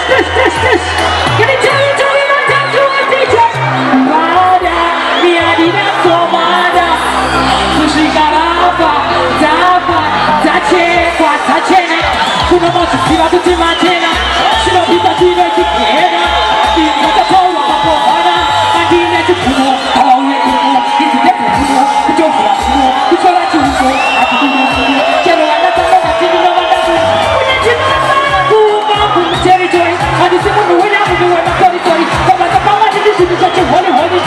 this. Give me Tony, my time to a teacher. Mada, mi adina somada. Tushikarapa, tapa, tache, kwa tachena. Kuna moto siwa tutimachena. Shirobita tine kikiena. Inata towa mapohana. Mandine tukuno, awe kuno. Iti depo kuno, kuchofra kuno. Kuchora chuko, atukuno kuno. Chero anatanga katini na mandaku. Kuna chikama, kuma territory. Adi simu nuwena, nuwena territory. Kama kapama nini sisi chache, holy, holy,